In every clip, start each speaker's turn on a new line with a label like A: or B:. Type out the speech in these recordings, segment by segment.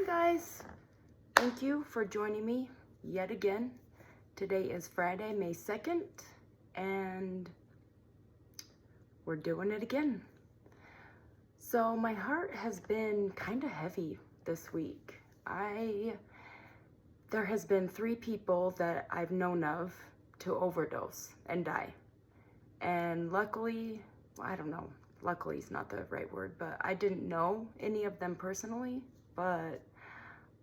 A: guys, thank you for joining me yet again. Today is Friday, May 2nd, and we're doing it again. So my heart has been kind of heavy this week. There has been 3 people that I've known of to overdose and die. And luckily, I don't know, luckily is not the right word, but I didn't know any of them personally, but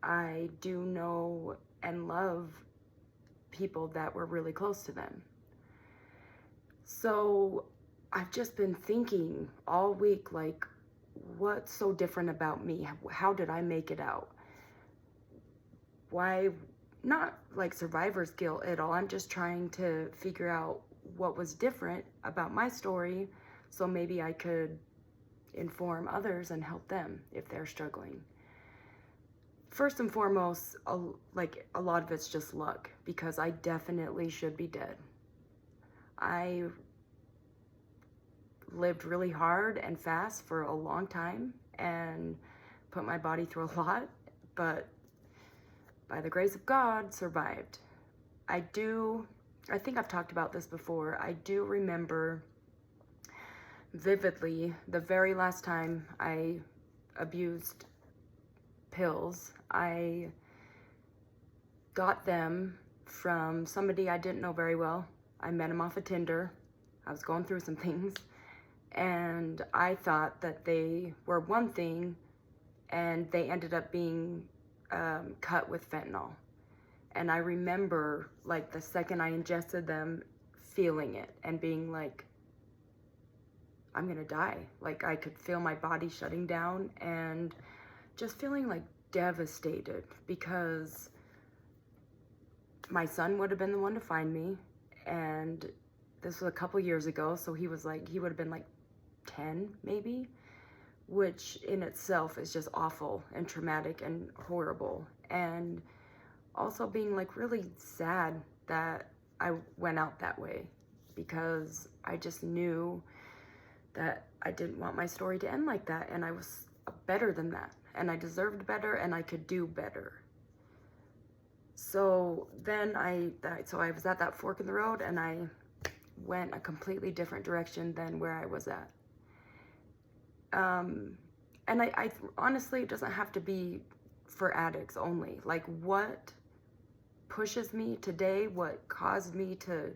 A: I do know and love people that were really close to them. So I've just been thinking all week, like, what's so different about me? How did I make it out? Why, not like survivor's guilt at all. I'm just trying to figure out what was different about my story so maybe I could inform others and help them if they're struggling. First and foremost, a lot of it's just luck, because I definitely should be dead. I lived really hard and fast for a long time and put my body through a lot, but by the grace of God, survived. I think I've talked about this before. I do remember vividly the very last time I abused pills. I got them from somebody I didn't know very well. I met him off of Tinder. I was going through some things, and I thought that they were one thing, and they ended up being cut with fentanyl. And I remember, like, the second I ingested them, feeling it and being like, I'm gonna die. Like, I could feel my body shutting down and just feeling like devastated, because my son would have been the one to find me, and this was a couple years ago, so he would have been like 10 maybe, which in itself is just awful and traumatic and horrible. And also being like really sad that I went out that way, because I just knew that I didn't want my story to end like that, and I was better than that, and I deserved better, and I could do better. So then I was at that fork in the road, and I went a completely different direction than where I was at. And I honestly, it doesn't have to be for addicts only. Like, what pushes me today, what caused me to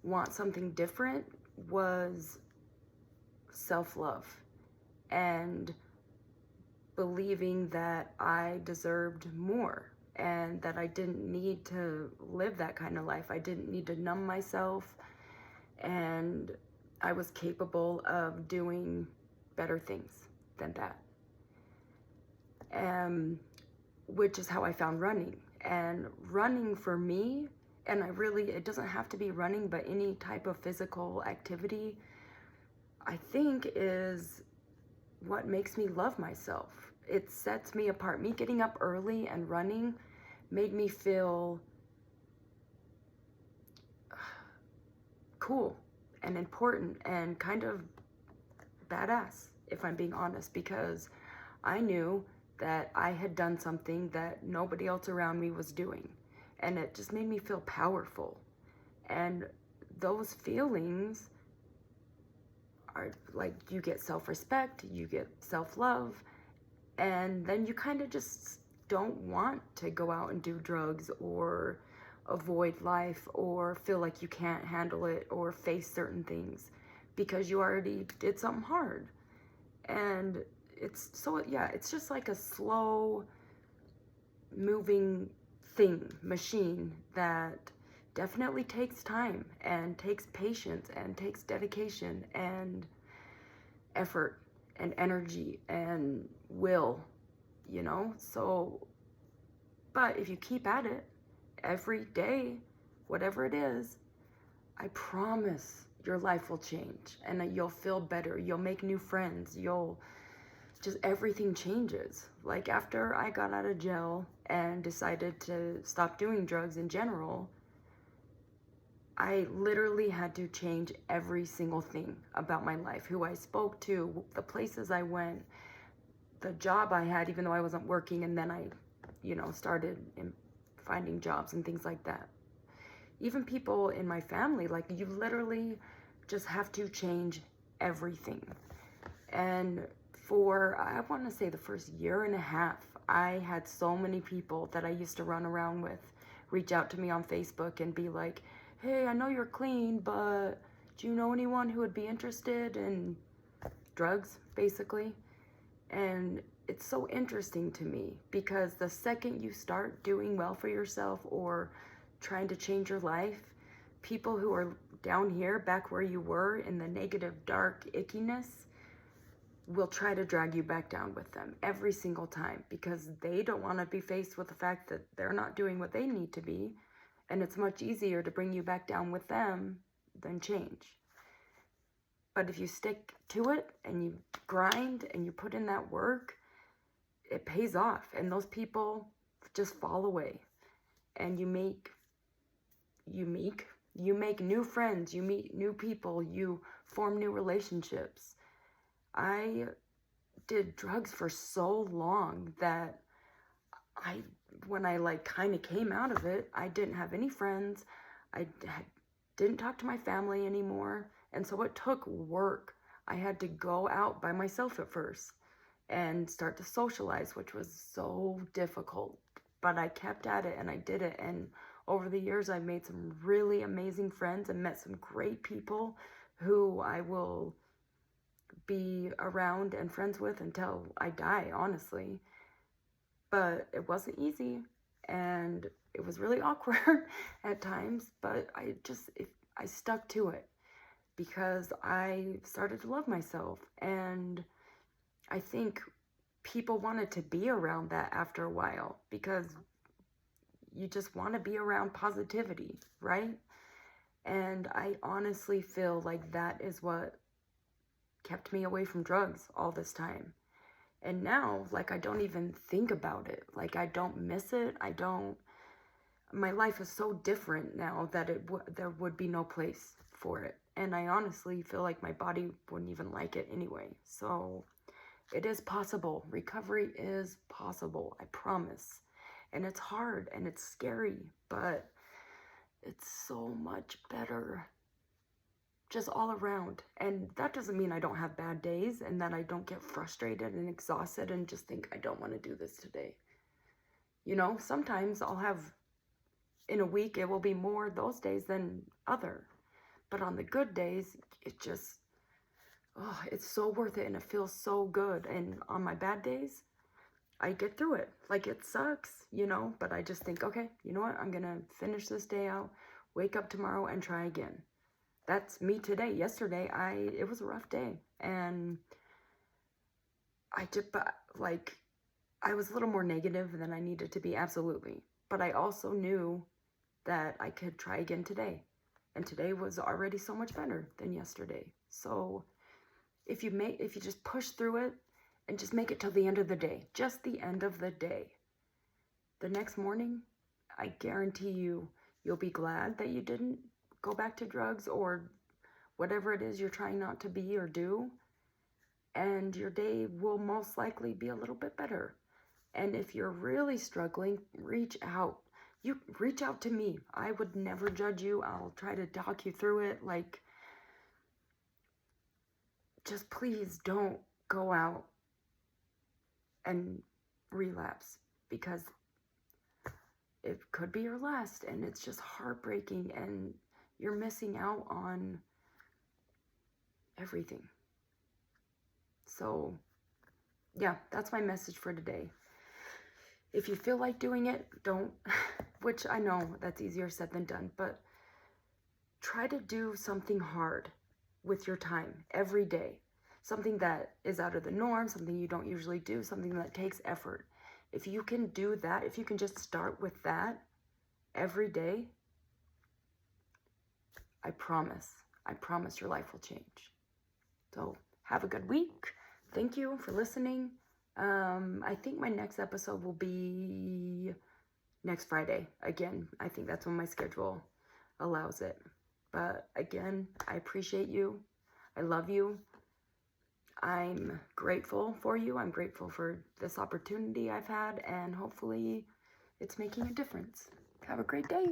A: want something different, was self-love and believing that I deserved more and that I didn't need to live that kind of life. I didn't need to numb myself, and I was capable of doing better things than that. Which is how I found running. And running for me, and it doesn't have to be running, but any type of physical activity, I think, is what makes me love myself. It sets me apart. Me getting up early and running made me feel cool and important and kind of badass, if I'm being honest, because I knew that I had done something that nobody else around me was doing, and it just made me feel powerful. And those feelings are like, you get self-respect, you get self-love, and then you kind of just don't want to go out and do drugs or avoid life or feel like you can't handle it or face certain things, because you already did something hard. And it's just like a slow moving machine that definitely takes time and takes patience and takes dedication and effort and energy and will, so, but if you keep at it every day, whatever it is, I promise your life will change, and you'll feel better, you'll make new friends, everything changes. Like, after I got out of jail and decided to stop doing drugs in general, I literally had to change every single thing about my life, who I spoke to, the places I went, the job I had, even though I wasn't working, and then I, started finding jobs and things like that. Even people in my family, like, you literally just have to change everything. And for, I want to say, the first year and a half, I had so many people that I used to run around with reach out to me on Facebook and be like, hey, I know you're clean, but do you know anyone who would be interested in drugs, basically? And it's so interesting to me, because the second you start doing well for yourself or trying to change your life, people who are down here, back where you were in the negative, dark ickiness, will try to drag you back down with them every single time, because they don't want to be faced with the fact that they're not doing what they need to be. And it's much easier to bring you back down with them than change. But if you stick to it and you grind and you put in that work, it pays off. And those people just fall away. And you make new friends, you meet new people, you form new relationships. I did drugs for so long that when I like kind of came out of it, I didn't have any friends. I didn't talk to my family anymore. And so it took work. I had to go out by myself at first and start to socialize, which was so difficult. But I kept at it and I did it. And over the years, I've made some really amazing friends and met some great people who I will be around and friends with until I die, honestly. But it wasn't easy, and it was really awkward at times, but I stuck to it because I started to love myself. And I think people wanted to be around that after a while, because you just want to be around positivity, right? And I honestly feel like that is what kept me away from drugs all this time. And now, like, I don't even think about it. Like, I don't miss it. My life is so different now that there would be no place for it. And I honestly feel like my body wouldn't even like it anyway. So it is possible. Recovery is possible, I promise. And it's hard and it's scary, but it's so much better just all around. And that doesn't mean I don't have bad days and that I don't get frustrated and exhausted and just think, I don't want to do this today. Sometimes I'll have, in a week, it will be more those days than other. But on the good days, it's so worth it and it feels so good. And on my bad days, I get through it. Like, it sucks, but I just think, okay, you know what? I'm going to finish this day out, wake up tomorrow and try again. That's me today. Yesterday, it was a rough day, and I was a little more negative than I needed to be, absolutely. But I also knew that I could try again today, and today was already so much better than yesterday. So if you just push through it and just make it till the end of the day, just the end of the day, the next morning, I guarantee you'll be glad that you didn't go back to drugs or whatever it is you're trying not to be or do, and your day will most likely be a little bit better. And if you're really struggling, reach out. You reach out to me. I would never judge you. I'll try to talk you through it. Like, just please don't go out and relapse, because it could be your last, and it's just heartbreaking, and you're missing out on everything. So, yeah, that's my message for today. If you feel like doing it, don't, which I know that's easier said than done, but try to do something hard with your time every day. Something that is out of the norm, something you don't usually do, something that takes effort. If you can do that, if you can just start with that every day, I promise your life will change. So have a good week. Thank you for listening. I think my next episode will be next Friday. Again, I think that's when my schedule allows it. But again, I appreciate you. I love you. I'm grateful for you. I'm grateful for this opportunity I've had, and hopefully it's making a difference. Have a great day.